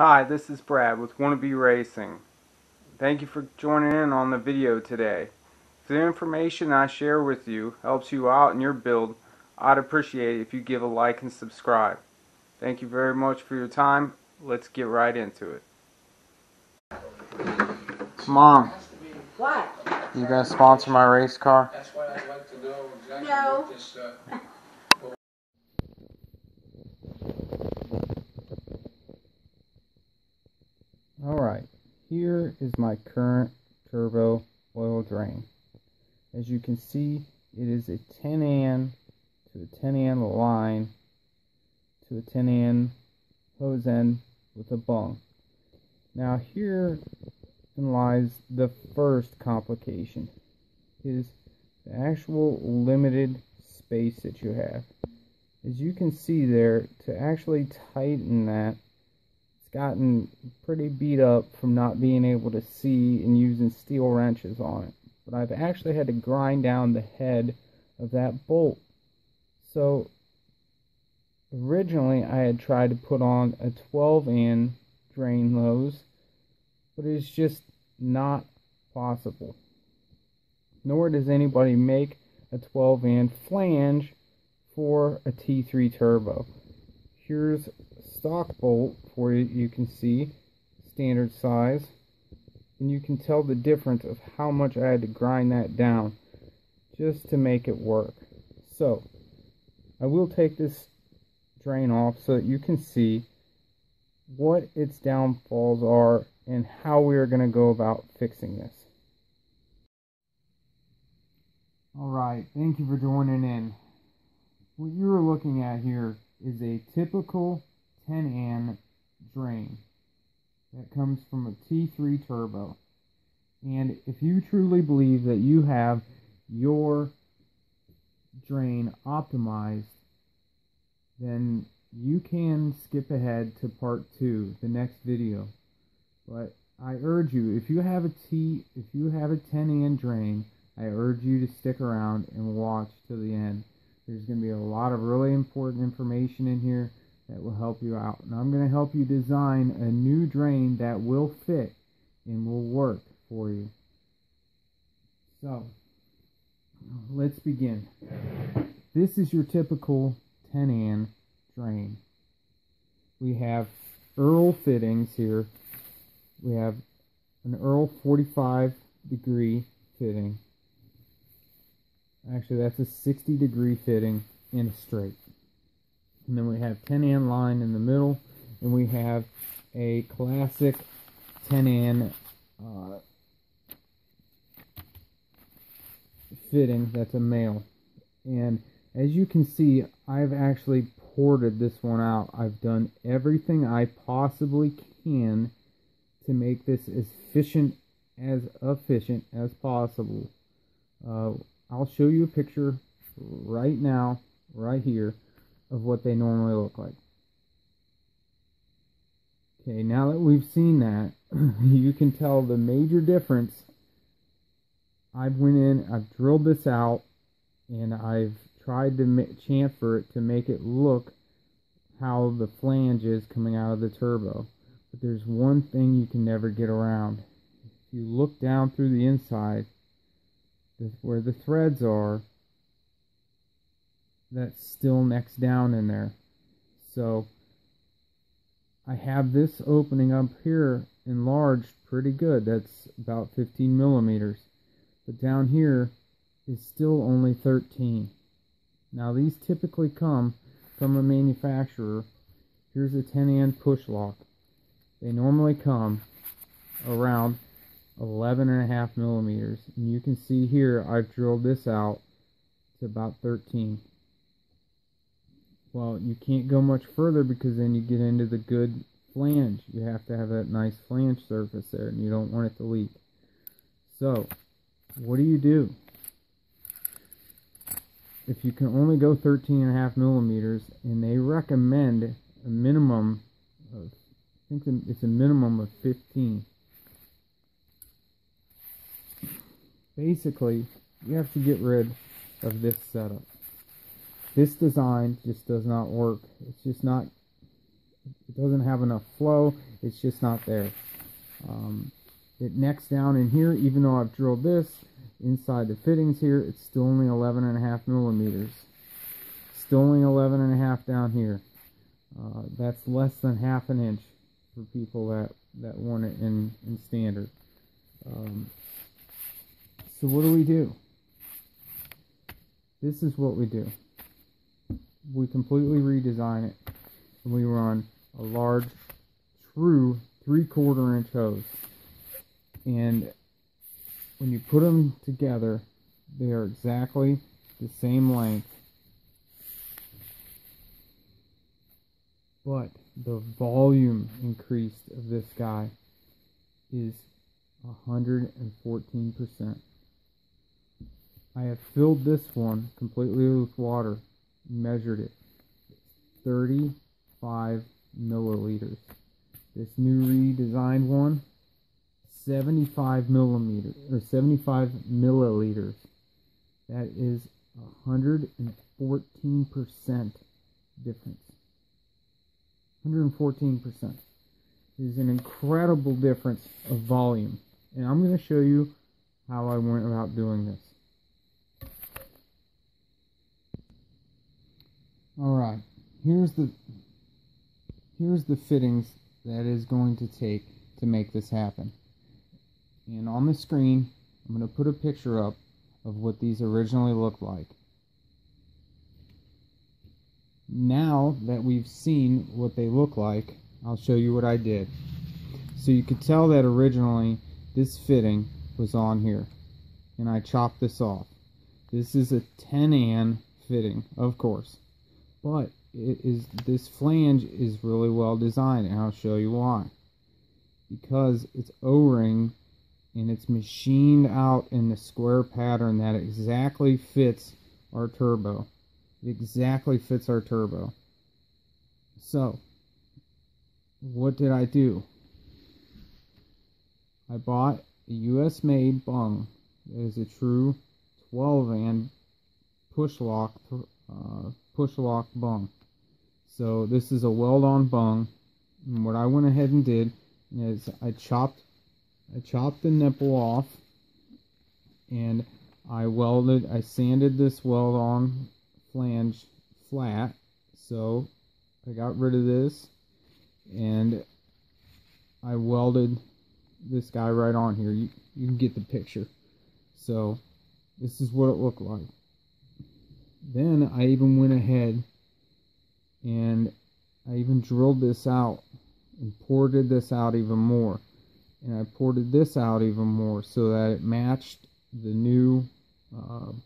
Hi, this is Brad with Wannabe Racing. Thank you for joining in on the video today. If the information I share with you helps you out in your build, I'd appreciate it if you give a like and subscribe. Thank you very much for your time. Let's get right into it. Mom, What? you gonna sponsor my race car? That's what I'd like to know exactly No. what this, Alright, here is my current turbo oil drain. As you can see, it is a 10 to a 10 line to a 10 hose end with a bung. Now here lies the first complication, is the actual limited space that you have. As you can see there, to actually tighten that, it's gotten pretty beat up from not being able to see and using steel wrenches on it. But I've actually had to grind down the head of that bolt. So originally I had tried to put on a 12 drain hose, but it's just not possible. Nor does anybody make a 12 flange for a T3 turbo. Here's a stock bolt for you, you can see, standard size, and you can tell the difference of how much I had to grind that down just to make it work. So I will take this drain off so that you can see what its downfalls are and how we are going to go about fixing this. Alright, thank you for joining in. What you're looking at here is a typical 10 drain that comes from a T3 turbo. And if you truly believe that you have your drain optimized, then you can skip ahead to part 2, the next video. But I urge you, if you have a 10 drain, I urge you to stick around and watch till the end. There's going to be a lot of really important information in here that will help you out. And I'm going to help you design a new drain that will fit and will work for you. So, let's begin. This is your typical 10 drain. We have Earl fittings here. We have an Earl 45-degree fitting. Actually, that's a 60-degree fitting in a straight. And then we have 10 line in the middle, and we have a classic 10 fitting that's a male. And as you can see, I've actually ported this one out. I've done everything I possibly can to make this as efficient as possible. I'll show you a picture right now, right here, of what they normally look like. Okay, now that we've seen that, you can tell the major difference. I've went in, I've drilled this out, and I've tried to chamfer it to make it look how the flange is coming out of the turbo. But there's one thing you can never get around. If you look down through the inside, where the threads are, that's still next down in there. So I have this opening up here enlarged pretty good. That's about 15 millimeters. But down here is still only 13. Now these typically come from a manufacturer. Here's a 10 push lock. They normally come around 11.5 millimeters, and you can see here I've drilled this out to about 13. Well, you can't go much further because then you get into the good flange. You have to have that nice flange surface there, and you don't want it to leak. So what do? If you can only go 13.5 millimeters, and they recommend a minimum of, I think it's a minimum of 15. Basically, you have to get rid of this setup. This design just does not work. It's just not It doesn't have enough flow. It's just not there. It necks down in here, even though I've drilled this inside the fittings here, it's still only 11.5 millimeters. Still only 11.5 down here. That's less than half an inch for people that want it in standard. So what do? This is what we do. We completely redesign it, and we run a large, true 3/4 inch hose. And when you put them together, they are exactly the same length, but the volume increased of this guy is 114%. I have filled this one completely with water, measured it, 35 milliliters. This new redesigned one, 75 milliliters. That is 114% difference. 114%. It is an incredible difference of volume. And I'm going to show you how I went about doing this. Alright, here's the fittings that is going to take to make this happen. And on the screen, I'm going to put a picture up of what these originally looked like. Now that we've seen what they look like, I'll show you what I did. So you could tell that originally this fitting was on here, and I chopped this off. This is a 10-an fitting, of course, but this flange is really well designed, and I'll show you why. Because it's O-ring and it's machined out in the square pattern that exactly fits our turbo. It exactly fits our turbo. So, what did I do? I bought a US made bung. It is a true 12-an push lock bung. So this is a weld-on bung. And what I went ahead and did is I chopped the nipple off, and I sanded this weld-on flange flat. So I got rid of this, and I welded this guy right on here. You can get the picture. So this is what it looked like. Then I even went ahead and I even drilled this out and ported this out even more. And I ported this out even more so that it matched the new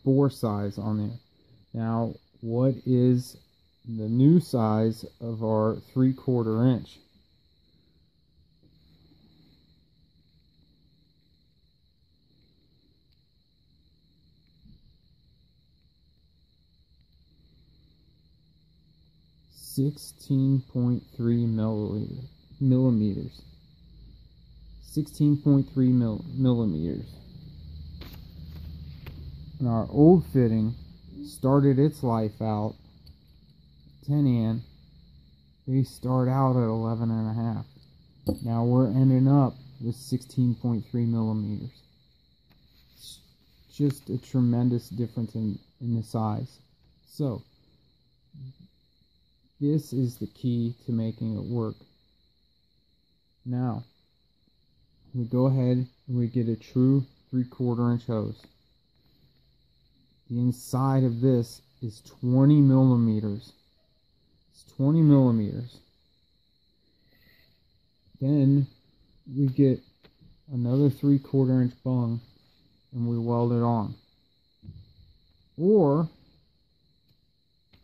bore size on there. Now, what is the new size of our 3/4 inch? .3 millimeters. 16.3 millimeters. And our old fitting started its life out 10-an. They start out at 11.5. Now we're ending up with 16.3 millimeters. It's just a tremendous difference in the size. So this is the key to making it work. Now we go ahead and we get a true 3/4 inch hose. The inside of this is 20 millimeters. It's 20 millimeters. Then we get another 3/4 inch bung and we weld it on. Or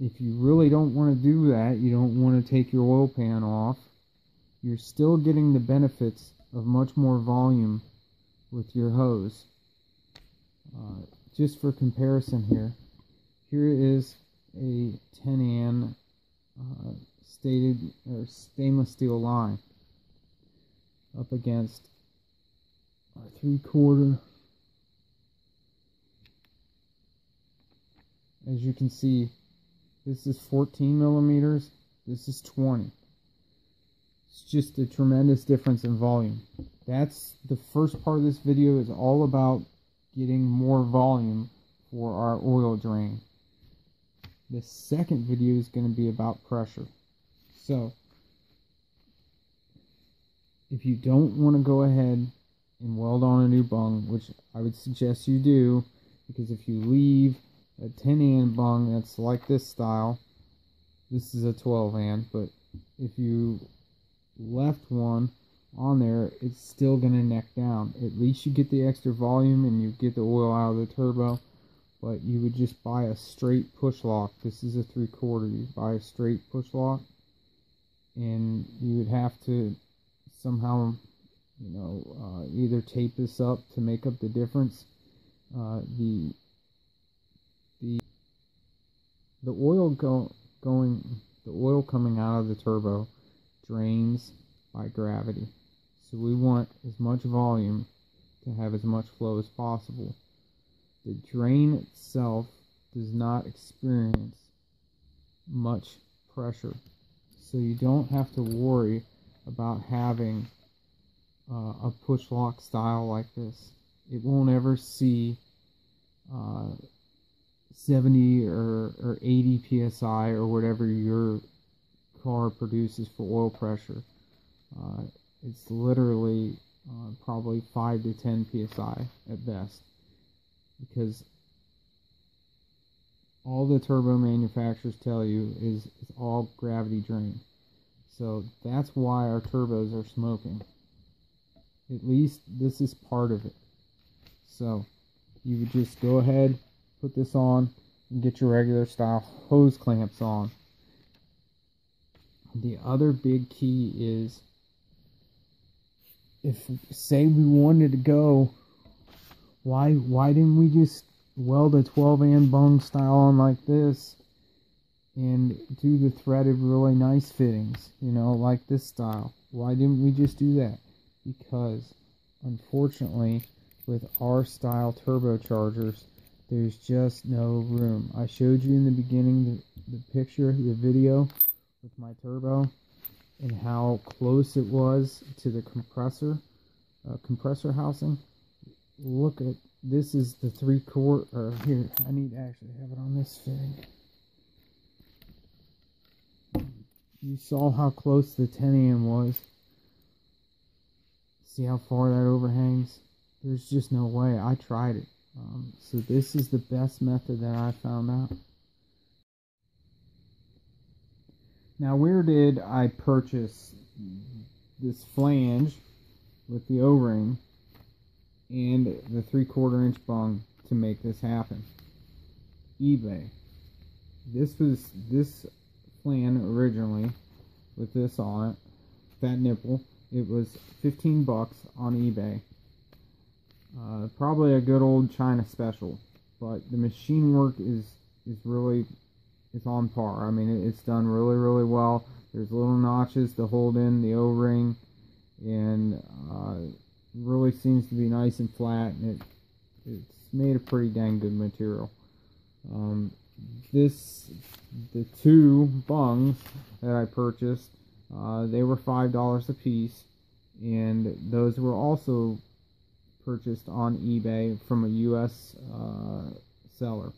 if you really don't want to do that, you don't want to take your oil pan off, you're still getting the benefits of much more volume with your hose. Just for comparison here is a 10-an stainless steel line up against our 3/4. As you can see, this is 14 millimeters, this is 20. It's just a tremendous difference in volume. That's the first part of this video, is all about getting more volume for our oil drain. The second video is going to be about pressure. So, if you don't want to go ahead and weld on a new bung, which I would suggest you do, because if you leave a 10-AN bung that's like this style, this is a 12-AN, but if you left one on there, it's still going to neck down. At least you get the extra volume and you get the oil out of the turbo. But you would just buy a straight push lock. This is a 3/4. You buy a straight push lock, and you would have to somehow, either tape this up to make up the difference. The oil the oil coming out of the turbo drains by gravity. So we want as much volume to have as much flow as possible. The drain itself does not experience much pressure, so you don't have to worry about having a push lock style like this. It won't ever see 70 or 80 psi or whatever your car produces for oil pressure. It's literally probably 5 to 10 psi at best, because all the turbo manufacturers tell you is it's all gravity drain. So that's why our turbos are smoking. At least this is part of it. So you would just go ahead, put this on, and get your regular style hose clamps on. The other big key is, if say we wanted to go, why didn't we just weld a 12-AN bung style on like this and do the threaded really nice fittings, like this style? Why didn't we just do that? Because unfortunately with our style turbochargers, there's just no room. I showed you in the beginning the picture, the video with my turbo and how close it was to the compressor housing. Look at this, is the 3/4, or here, I need to actually have it on this fitting. You saw how close the 10-AN was. See how far that overhangs? There's just no way. I tried it. So this is the best method that I found out. Now, where did I purchase this flange with the O-ring and the 3/4 inch bung to make this happen? eBay. This flan originally with this on it, that nipple, it was 15 bucks on eBay. Probably a good old China special, but the machine work is really, it's on par. I mean, it's done really, really well. There's little notches to hold in the O-ring, and really seems to be nice and flat, and it's made of pretty dang good material. The two bungs that I purchased, they were $5 a piece, and those were also purchased on eBay from a US seller,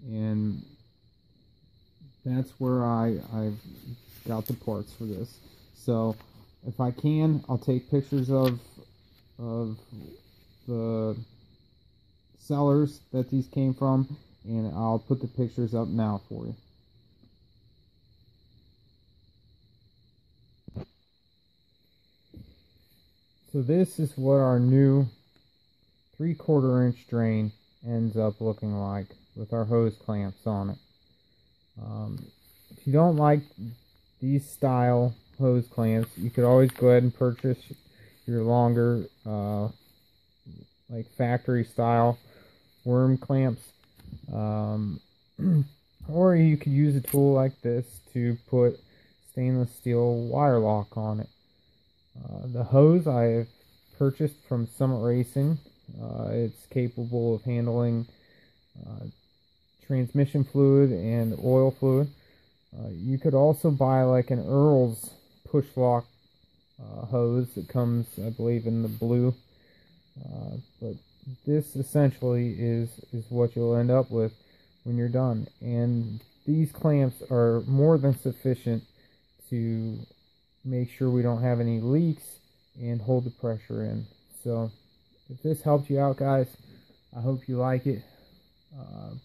and that's where I've got the parts for this. So if I can, I'll take pictures of the sellers that these came from, and I'll put the pictures up now for you. So this is what our new 3/4 inch drain ends up looking like with our hose clamps on it. If you don't like these style hose clamps, you could always go ahead and purchase your longer like factory style worm clamps, or you could use a tool like this to put stainless steel wire lock on it. The hose I've purchased from Summit Racing. It's capable of handling transmission fluid and oil fluid. You could also buy like an Earl's push lock hose that comes, I believe, in the blue. But this essentially is what you'll end up with when you're done. And these clamps are more than sufficient to make sure we don't have any leaks and hold the pressure in. So if this helped you out, guys, I hope you like it.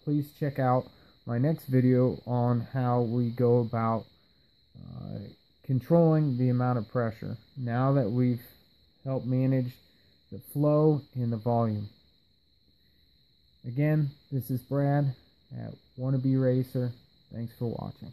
Please check out my next video on how we go about controlling the amount of pressure now that we've helped manage the flow and the volume. Again, this is Brad at Wannabe Racer. Thanks for watching.